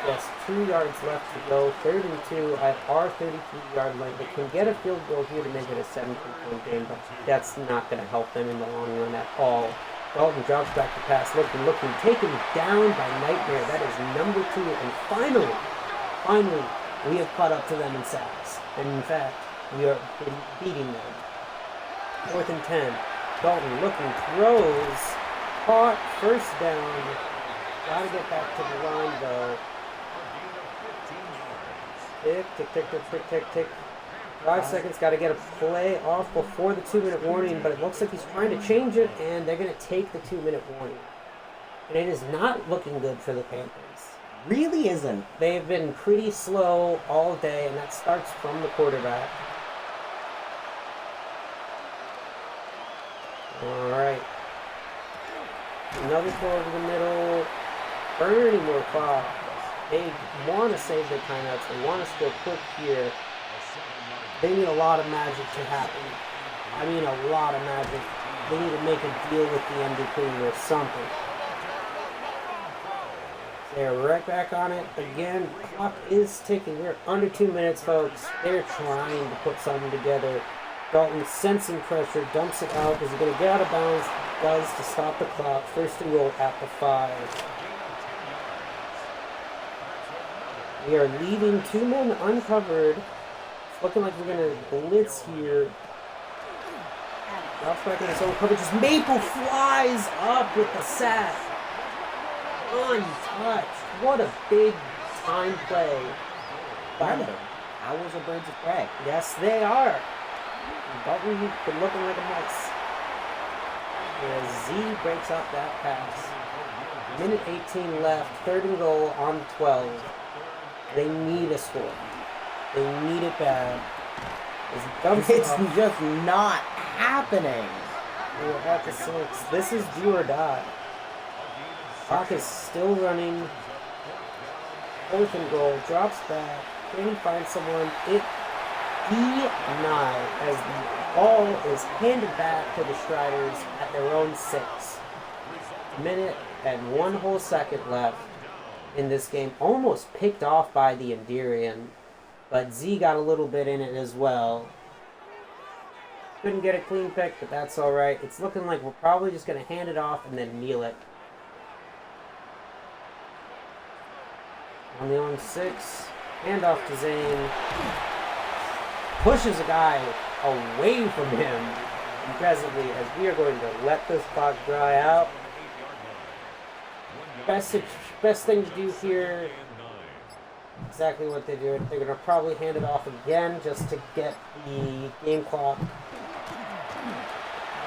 just 2 yards left to go. 3rd and 2 at our 33-yard line. They can get a field goal here to make it a 17-point game, but that's not going to help them in the long run at all. Dalton drops back to pass, looking, taken down by Nightmare. That is number 2, and finally, We have caught up to them in sacks. And in fact, we are beating them. 4th and 10. Dalton looking, throws. Caught, first down. Gotta get back to the line though. Tick, tick, tick, tick, tick, tick, tick. 5 seconds, gotta get a play off before the 2-minute warning, but it looks like he's trying to change it, and they're gonna take the 2-minute warning. And it is not looking good for the Panthers. Really isn't. They've been pretty slow all day, and that starts from the quarterback. Alright. Another throw over the middle. Burning more clock. They want to save their timeouts. They want to score quick here. They need a lot of magic to happen. I mean a lot of magic. They need to make a deal with the MVP or something. They're right back on it. Again, clock is ticking. We're under 2 minutes, folks. They're trying to put something together. Dalton sensing pressure, dumps it out. Is he going to get out of bounds? Does to stop the clock. 1st and goal at the 5. We are leaving 2 men uncovered. It's looking like we're going to blitz here. Drops back in his own coverage. Maple flies up with the sack. Untouched. What a big time play. Remember, owls are birds of prey. Yes, they are. Dalton been looking like a mess. As Z breaks up that pass. Minute 18 left. 3rd and goal on the 12. They need a score. They need it bad. It's just not happening. We're at the 6. This is do or die. Clock is still running. 4th and goal. Drops back. Can he find someone? It denied as the ball is handed back to the Striders at their own 6. Minute and 1 whole second left in this game. Almost picked off by the Endurian, but Z got a little bit in it as well. Couldn't get a clean pick, but that's alright. It's looking like we're probably just going to hand it off and then kneel it. On the own 6, hand off to Zane. Pushes a guy away from him impressively as we are going to let this clock dry out. Best thing to do here, exactly what they do. They're going to probably hand it off again just to get the game clock.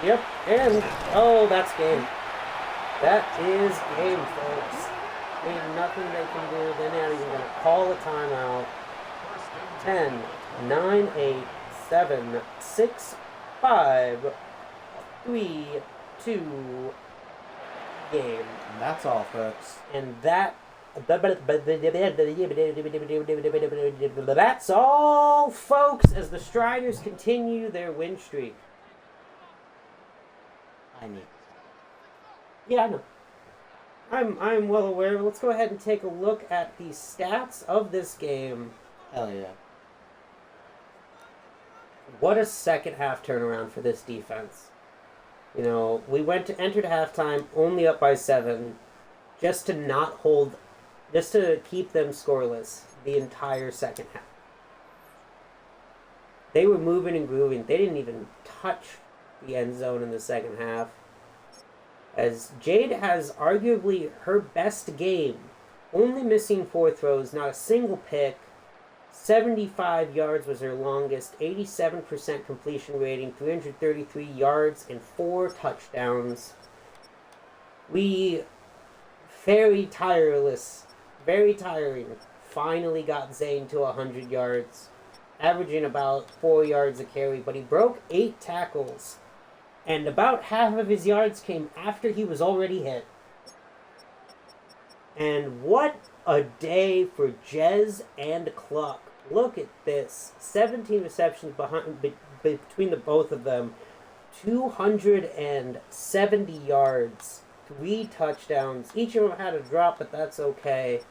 Yep, and oh, that's game. That is game, folks. Ain't nothing they can do. They're not even going to call a timeout. 10, 9, 8, 7, 6, 5, 3, 2, game. That's all, folks. And that's all, folks, as the Striders continue their win streak. I need. Yeah, I know. I'm well aware. Let's go ahead and take a look at the stats of this game. Hell yeah. What a second half turnaround for this defense. You know, we entered halftime only up by 7, just to keep them scoreless the entire second half. They were moving and grooving. They didn't even touch the end zone in the second half. As Jade has arguably her best game, only missing 4 throws, not a single pick. 75 yards was her longest, 87% completion rating, 333 yards, and 4 touchdowns. We, very tiring, finally got Zane to 100 yards, averaging about 4 yards a carry, but he broke 8 tackles, and about half of his yards came after he was already hit. And what a day for Jez and Cluck. Look at this. 17 receptions between the both of them. 270 yards. 3 touchdowns. Each of them had a drop, but that's okay.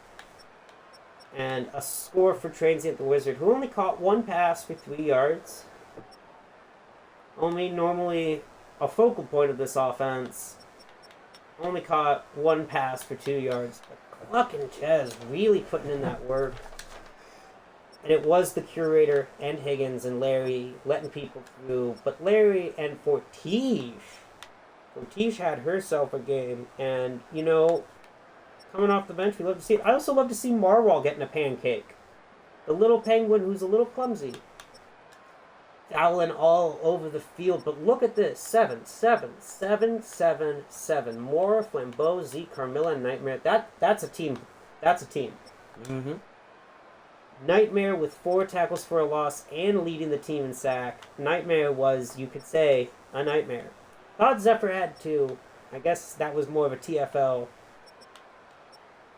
And a score for Transient the Wizard, who only caught 1 pass for 3 yards. Only normally a focal point of this offense. Only caught 1 pass for 2 yards. But Cluck and Jez really putting in that work. And it was the curator and Higgins and Larry letting people through. But Larry and Fortiche had herself a game. And, coming off the bench, we love to see it. I also love to see Marwall getting a pancake. The little penguin who's a little clumsy. Fouling all over the field. But look at this. 7, 7, 7, 7, 7. Mora, Flambeau, Zeke, Carmilla, and Nightmare. That's a team. That's a team. Mm-hmm. Nightmare with 4 tackles for a loss and leading the team in sack. Nightmare was, you could say, a nightmare. Thought Zephyr had 2. I guess that was more of a TFL.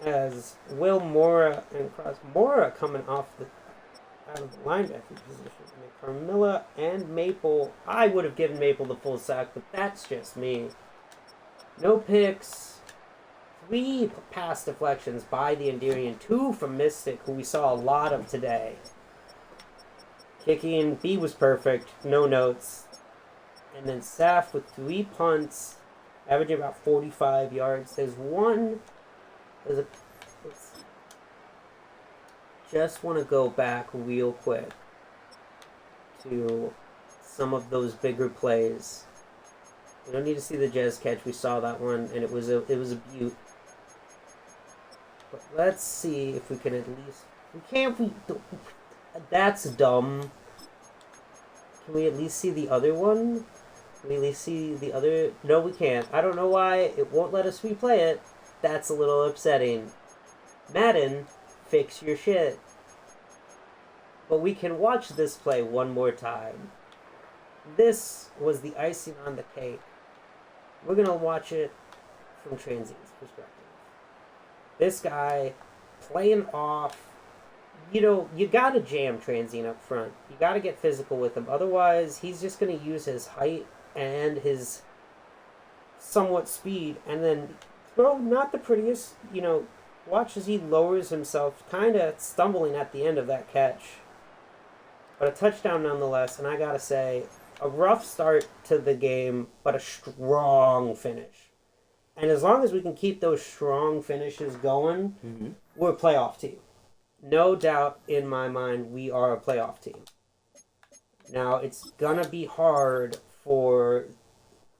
As Will Mora and Cross Mora coming out of the linebacker position. Carmilla and Maple. I would have given Maple the full sack, but that's just me. No picks. 3 pass deflections by the Endurian. 2 from Mystic, who we saw a lot of today. Kicking, B was perfect. No notes. And then Saf with 3 punts, averaging about 45 yards. Let's see. Just want to go back real quick to some of those bigger plays. We don't need to see the Jez catch. We saw that one, and it was a beaut. But let's see if we can at least. We can't. That's dumb. Can we at least see the other one? Can we at least see the other? No, we can't. I don't know why it won't let us replay it. That's a little upsetting. Madden, fix your shit. But we can watch this play one more time. This was the icing on the cake. We're going to watch it from Transient's perspective. This guy playing off. You got to jam Transient up front. You got to get physical with him. Otherwise, he's just going to use his height and his somewhat speed. And then throw not the prettiest, watch as he lowers himself, kind of stumbling at the end of that catch. But a touchdown nonetheless, and I gotta say, a rough start to the game, but a strong finish. And as long as we can keep those strong finishes going, we're a playoff team. No doubt in my mind, we are a playoff team. Now, it's gonna be hard for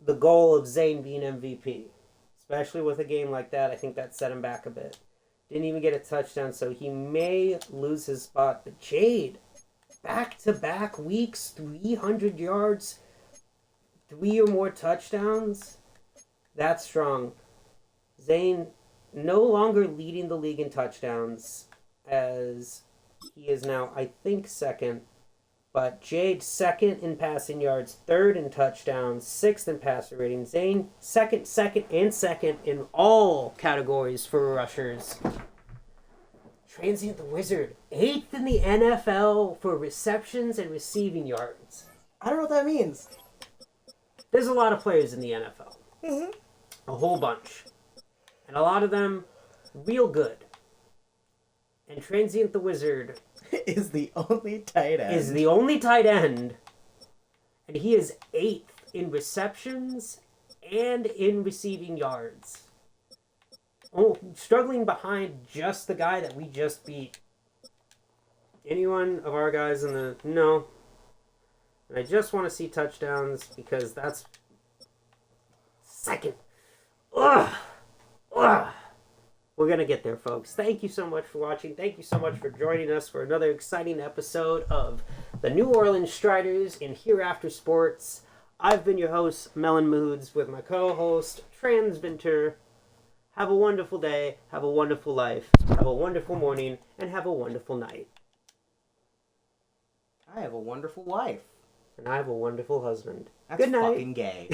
the goal of Zane being MVP. Especially with a game like that, I think that set him back a bit. Didn't even get a touchdown, so he may lose his spot. But Jade, back-to-back weeks, 300 yards, 3 or more touchdowns. That's strong. Zane no longer leading the league in touchdowns, as he is now, I think, second. But Jade, second in passing yards, third in touchdowns, sixth in passer rating. Zane, second in all categories for rushers. Transient the Wizard, 8th in the NFL for receptions and receiving yards. I don't know what that means. There's a lot of players in the NFL. Mm-hmm. A whole bunch. And a lot of them real good. And Transient the Wizard is the only tight end. And he is 8th in receptions and in receiving yards. Oh, struggling behind just the guy that we just beat. Anyone of our guys in the... No. And I just want to see touchdowns because that's... Second. Ugh. We're going to get there, folks. Thank you so much for watching. Thank you so much for joining us for another exciting episode of the New Orleans Striders in Hereafter Sports. I've been your host, Melon Moods, with my co-host, Transvinter. Have a wonderful day, have a wonderful life, have a wonderful morning, and have a wonderful night. I have a wonderful wife. And I have a wonderful husband. That's Good night. fucking gay.